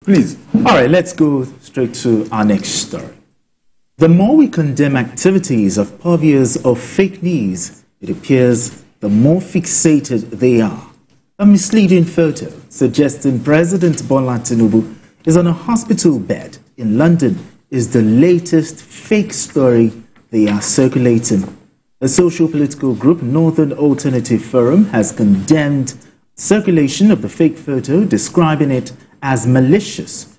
Please. All right, let's go straight to our next story. The more we condemn activities of purveyors of fake news, it appears the more fixated they are. A misleading photo suggesting President Bola Tinubu is on a hospital bed in London is the latest fake story they are circulating. A sociopolitical group, Northern Alternative Forum, has condemned circulation of the fake photo, describing it as malicious,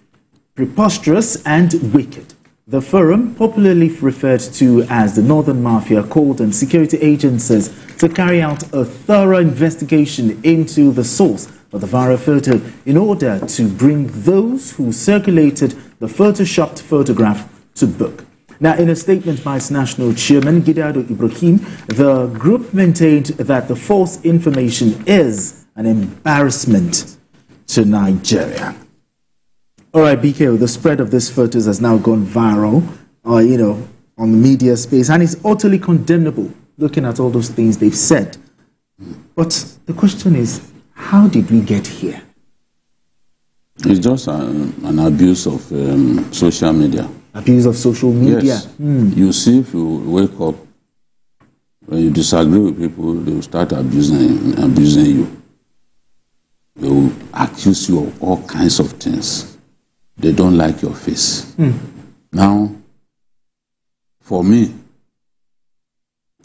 preposterous and wicked. The forum, popularly referred to as the Northern Mafia, called on security agencies to carry out a thorough investigation into the source of the viral photo in order to bring those who circulated the photoshopped photograph to book. Now, in a statement by its national chairman, Gidado Ibrahim, the group maintained that the false information is an embarrassment to Nigeria. All right, BKO, the spread of these photos has now gone viral, on the media space, and it's utterly condemnable, looking at all those things they've said. But the question is, how did we get here? It's just an abuse of social media. Abuse of social media? Yes. You see, if you wake up, when you disagree with people, they will start abusing you. They will accuse you of all kinds of things. They don't like your face. Now, for me,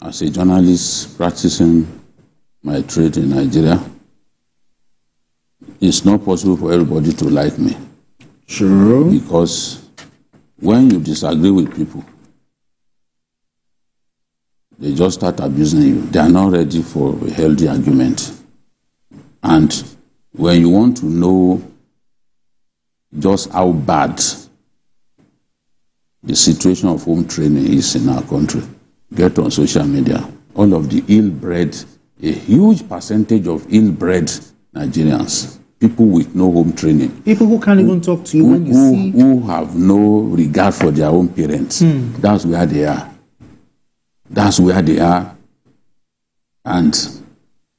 as a journalist practicing my trade in Nigeria, it's not possible for everybody to like me. Sure. Because when you disagree with people, they just start abusing you. They are not ready for a healthy argument. And when you want to know just how bad the situation of home training is in our country, get on social media. All of the ill-bred, a huge percentage of ill-bred Nigerians, people with no home training. People who can't even talk to you when you see. Who have no regard for their own parents. That's where they are. That's where they are. And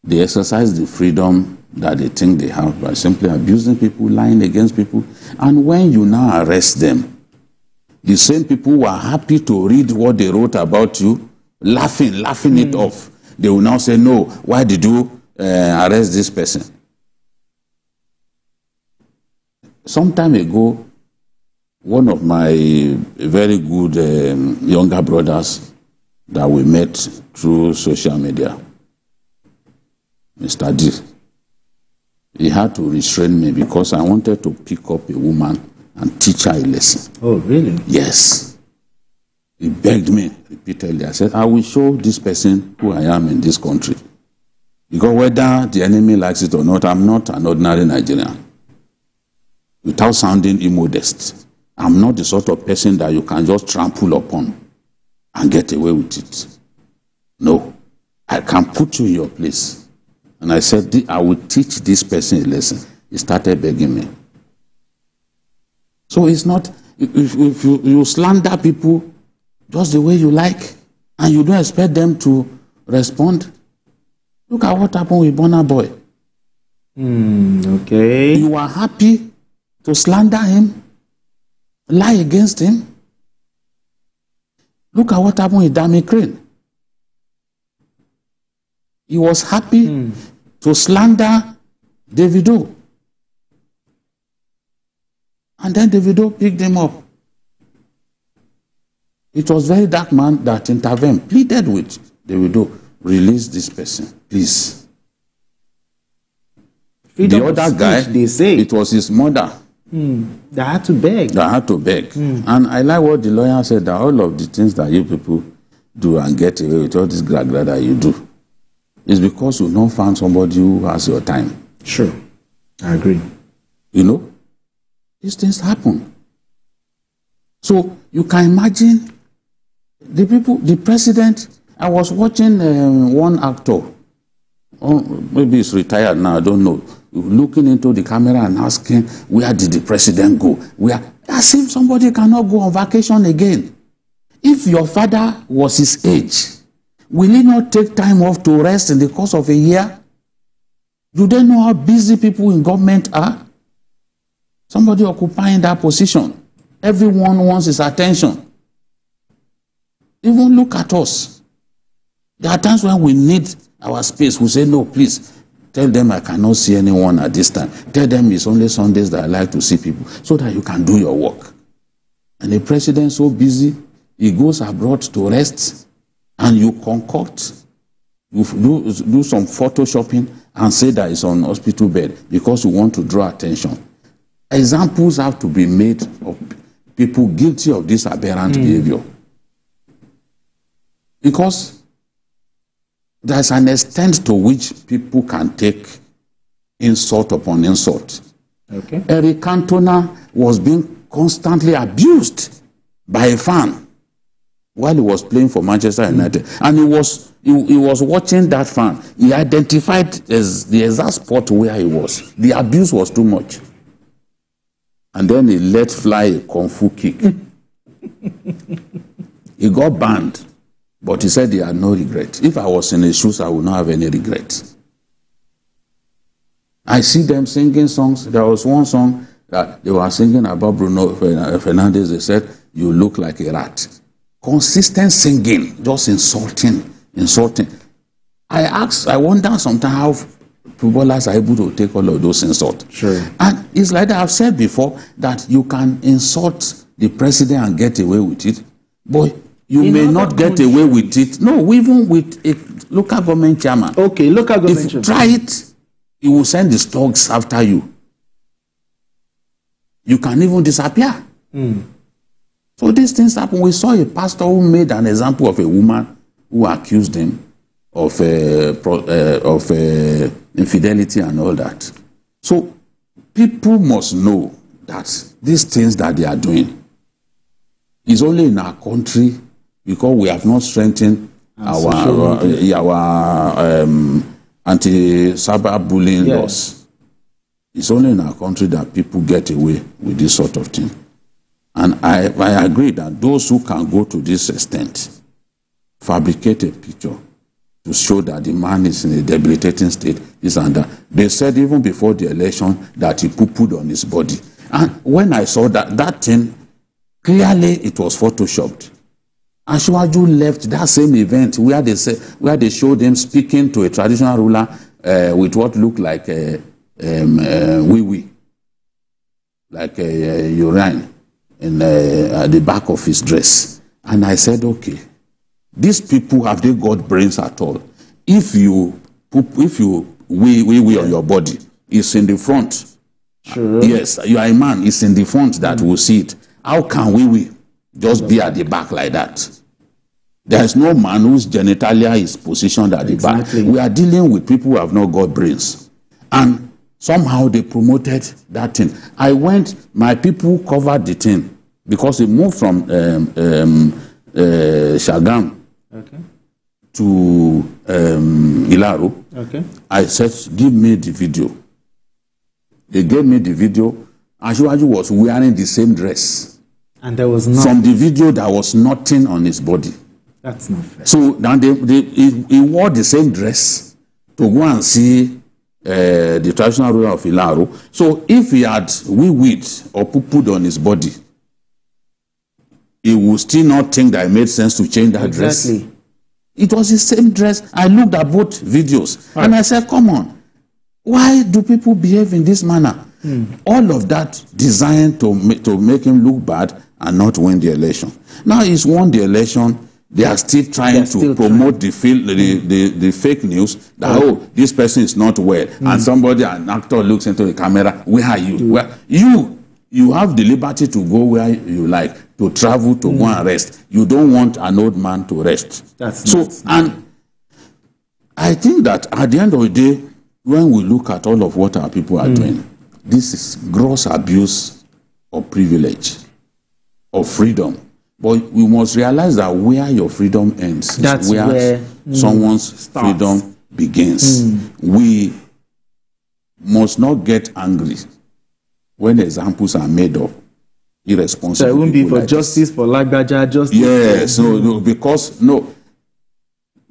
they exercise the freedom that they think they have by simply abusing people, lying against people. And when you now arrest them, the same people who are happy to read what they wrote about you, laughing it off, they will now say, no, why did you arrest this person? Some time ago, one of my very good younger brothers that we met through social media, Mr. D, he had to restrain me because I wanted to pick up a woman and teach her a lesson. Oh, really? Yes. He begged me repeatedly. I said, I will show this person who I am in this country. Because whether the enemy likes it or not, I'm not an ordinary Nigerian. Without sounding immodest, I'm not the sort of person that you can just trample upon and get away with it. No. I can put you in your place. And I said, I will teach this person a lesson. He started begging me. So it's not, if you slander people just the way you like, and you don't expect them to respond. Look at what happened with Burna Boy. Okay. You are happy to slander him, lie against him. Look at what happened with Dami Crane. He was happy to slander Davido. And then Davido picked him up. It was very dark man that intervened, pleaded with Davido, release this person, please. Freedom the other of speech, guy, they say. It was his mother. They had to beg. They had to beg. And I like what the lawyer said, that all of the things that you people do and get away with, all this gra-gra that you do, is because you've not found somebody who has your time. Sure. I agree. You know? These things happen. So you can imagine the president. I was watching one actor, maybe he's retired now, I don't know, looking into the camera and asking, where did the president go? As if somebody cannot go on vacation again. If your father was his age, will he not take time off to rest in the course of a year? Do they know how busy people in government are? Somebody occupying that position. Everyone wants his attention. Even look at us. There are times when we need our space. We say, no, please, tell them I cannot see anyone at this time. Tell them it's only Sundays that I like to see people, so that you can do your work. And the president so busy, he goes abroad to rest, and you concoct, you do some photoshopping and say that it's on hospital bed because you want to draw attention. Examples have to be made of people guilty of this aberrant behavior. Because there's an extent to which people can take insult upon insult. Okay. Eric Cantona was being constantly abused by a fan while he was playing for Manchester United. And he was watching that fan. He identified as the exact spot where he was. The abuse was too much. And then he let fly a kung fu kick. He got banned. But he said he had no regret. If I was in his shoes, I would not have any regret. I see them singing songs. There was one song that they were singing about Bruno Fernandes. They said, you look like a rat. Consistent singing, just insulting. I wonder sometimes how footballers are able to take all of those insults. Sure. And it's like I've said before, that you can insult the president and get away with it, but you may not get away with it. No, even with a local government chairman. Okay, local government chairman. If you try it, he will send the thugs after you. You can even disappear. So these things happen. We saw a pastor who made an example of a woman who accused him of infidelity and all that. So people must know that these things that they are doing is only in our country because we have not strengthened our anti-cyberbullying laws. It's only in our country that people get away with this sort of thing. And I agree that those who can go to this extent, fabricate a picture to show that the man is in a debilitating state, this and that. They said even before the election that he poo-pooed on his body. And when I saw that thing, clearly it was photoshopped. Asiwaju left that same event where they showed him speaking to a traditional ruler with what looked like wee-wee, like a urine in at the back of his dress. And I said, okay, these people, have they got brains at all? If you wee on your body, it's in the front. Sure. Yes, you are a man, it's in the front that will see it. How can we just be at the back like that? There is no man whose genitalia is positioned at the back. We are dealing with people who have not got brains. And somehow they promoted that thing. My people covered the thing because they moved from Shagam to Ilaro. Okay. I said, give me the video. They gave me the video. Asiwaju was wearing the same dress. And there was nothing. From the video, there was nothing on his body. That's not fair. So now he wore the same dress to go and see the traditional ruler of Ilaro. So if he had wee-weed or poo-pooed on his body, he would still not think that it made sense to change that dress. It was the same dress. I looked at both videos and I said, come on, why do people behave in this manner? All of that designed to make him look bad and not win the election. Now he's won the election. They are still trying to promote the fake news that, oh, this person is not well. And an actor looks into the camera, where are you? Well, you have the liberty to go where you like, to travel, to go and rest. You don't want an old man to rest. And I think that at the end of the day, when we look at all of what our people are doing, this is gross abuse of privilege, of freedom. But we must realize that where your freedom ends is where someone's freedom begins. We must not get angry when examples are made of irresponsible. So it won't be for justice, for Lagbaja, justice. Yes, no, because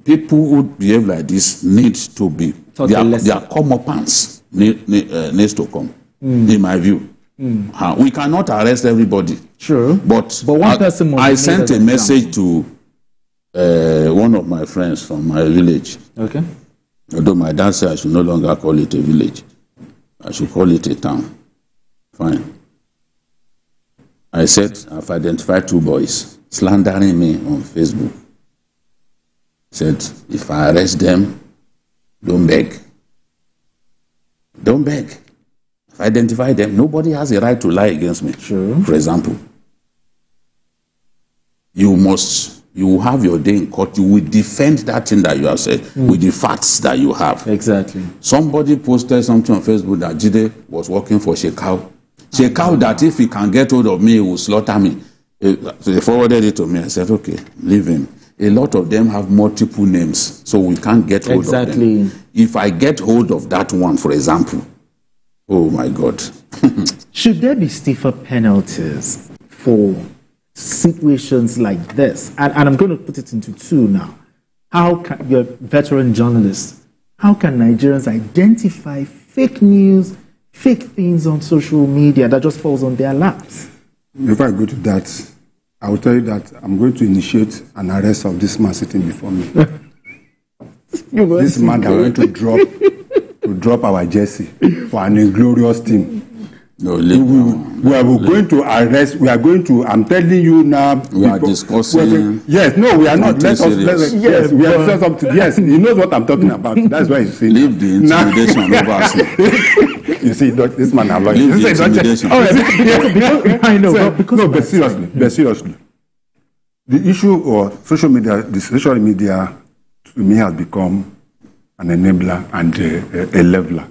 people who behave like this need to be, their comeuppance needs to come, in my view. We cannot arrest everybody. True. But one person must I sent a message to one of my friends from my village. Okay. Although my dad said I should no longer call it a village. I should call it a town. Fine. I said, I've identified 2 boys slandering me on Facebook. Said, if I arrest them, don't beg. Don't beg. If I identify them, nobody has a right to lie against me. Sure. For example, you will have your day in court. You will defend that thing that you have said with the facts that you have. Exactly. Somebody posted something on Facebook that Jide was working for Shekau. Shekau that if he can get hold of me, he will slaughter me. So they forwarded it to me. I said, okay, leave him. A lot of them have multiple names, so we can't get hold of them. If I get hold of that one, for example, oh my God. Should there be stiffer penalties for situations like this? And I'm going to put it into 2 now. How can, you're a veteran journalist, how can Nigerians identify fake news, fake things on social media that just falls on their laps? Before I go to that, I will tell you that I'm going to initiate an arrest of this man sitting before me. This man that went to drop our jersey for an inglorious team. No, we are going to arrest. We are going to. I'm telling you now. We are discussing. Yes, no, we are not. Yes, we are saying something. Yes, he knows what I'm talking about. That's why he's saying. Leave the intimidation over us. You see, this man have like. Leave the intimidation. I know. But seriously, the issue or social media to me has become an enabler and a leveler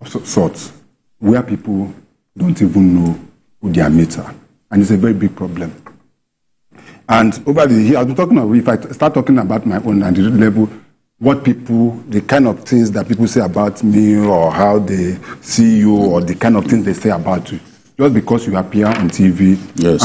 of sorts, where people don't even know who their mates are. And it's a very big problem. And over the years, I've been talking about, if I start talking about my own at the level, what people, the kind of things that people say about me or how they see you or the kind of things they say about you. Just because you appear on TV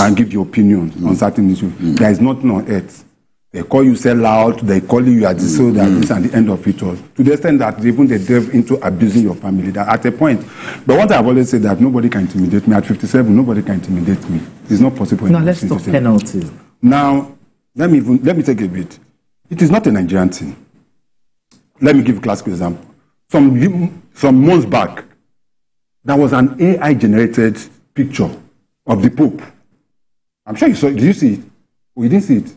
and give your opinion on certain issues, there is nothing on earth. They call you sell out, they call you at this, so that this and the end of it all. To the extent that even they delve into abusing your family, that at a point. But what I've always said that nobody can intimidate me. At 57, nobody can intimidate me. It's not possible. Now let's talk penalties. Now, let me take a bit. It is not a Nigerian thing. Let me give a classic example. Some months back, there was an AI-generated picture of the Pope. I'm sure you saw it. Did you see it? Oh, you didn't see it?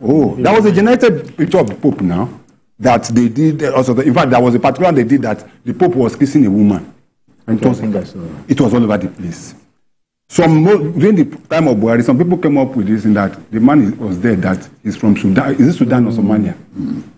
Oh, that was a generated picture of the Pope now that they did. Also, in fact, there was a particular one they did that the Pope was kissing a woman. And it was all over the place. During the time of Buhari, some people came up with this in that the man was dead, that he's from Sudan. Is it Sudan or Somalia?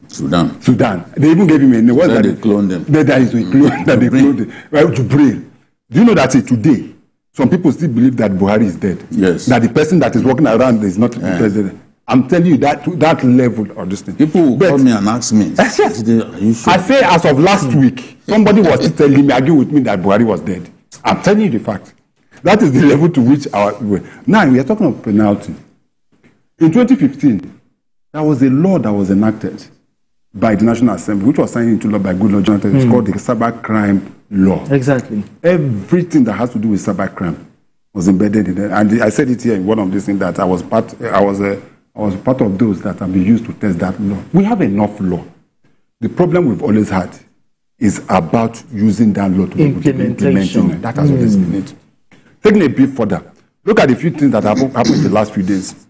Sudan. They even gave him a name. They cloned them. That is a clone that they cloned him. Well, Jubril. Do you know that today, some people still believe that Buhari is dead? Yes. That the person that is walking around is not the president. I'm telling you that to that level of this thing. People call me and ask me, are you sure? I say as of last week, somebody was still telling me, argue with me that Buhari was dead. I'm telling you the fact. That is the level to which now we are talking of penalty. In 2015, there was a law that was enacted by the National Assembly, which was signed into law by Goodluck Jonathan. It's called the cybercrime law. Exactly. Everything that has to do with cybercrime was embedded in it. And I said it here in one of these things that I was part of those that have been used to test that law. We have enough law. The problem we've always had is about using that law to be implementing. That has always been it. Taking a bit further, look at the few things that have happened in the last few days.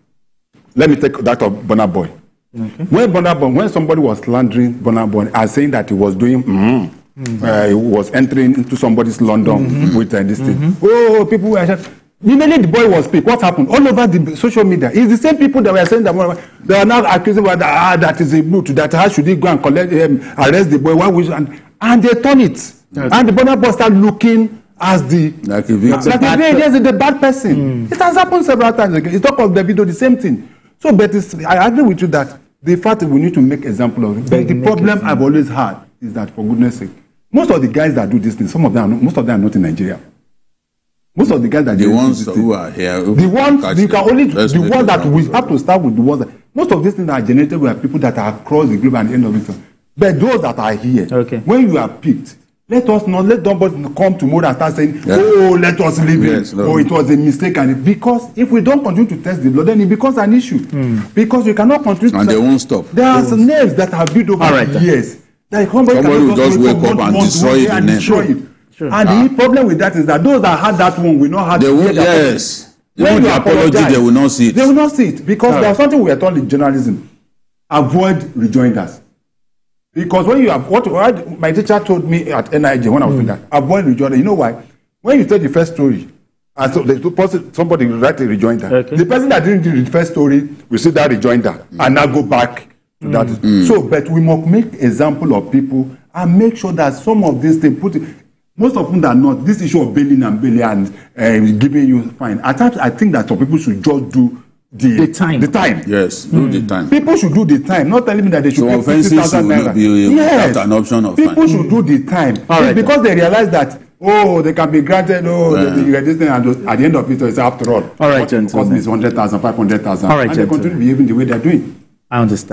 Let me take that of Burna Boy. Okay. When somebody was slandering Burna Boy and saying that he was doing, he was entering into somebody's London with this thing. Oh, people were just. Immediately the boy was picked. What happened? All over the social media. It's the same people that were saying that they are now accusing that is a boot, that how should he go and collect arrest the boy? And they turn it. Yes. And the Burna Boy started looking as the bad person. It has happened several times. It's talk of the video, the same thing. So, but I agree with you that the fact that we need to make example of it. But the problem I've always had is that, for goodness sake, most of the guys that do this thing, most of them are not in Nigeria. Most of the guys that the ones who are here, the ones that we have to start with, the ones that most of these things are generated by people that are across the globe and the end of it. But those that are here, when you are picked, Let us not let nobody come tomorrow and start saying, "Oh, let us leave it." No. Oh, it was a mistake, and because if we don't continue to test the law, then it becomes an issue. Because we cannot continue. And they won't stop. There are some names that have built over the years. Like somebody will just wake up and destroy it. And destroy it. Sure. And the problem with that is that those that had that one will not have. They will. Yes. When you apologize, they will not see it. They will not see it because there's something we are told in journalism: avoid rejoinders. Because when you have what my teacher told me at NIJ when I was doing that, avoid rejoinder. You know why? When you tell the first story, and so somebody will write a rejoinder. Okay. The person that didn't do the first story will see that rejoinder and now go back to that. So, but we must make example of people and make sure that some of these things most of them are not. This issue of bailing and giving you fine. At times, I think that some people should just do the time. Yes, do the time. People should do the time. Not telling me that they should pay 50,000 naira. Yes, an option of people should do the time. Because they realize that they can be granted. This thing, and at the end of it, it's after all. All right, gentlemen. Cost me 100,000, 500,000, and they continue behaving the way they're doing. I understand.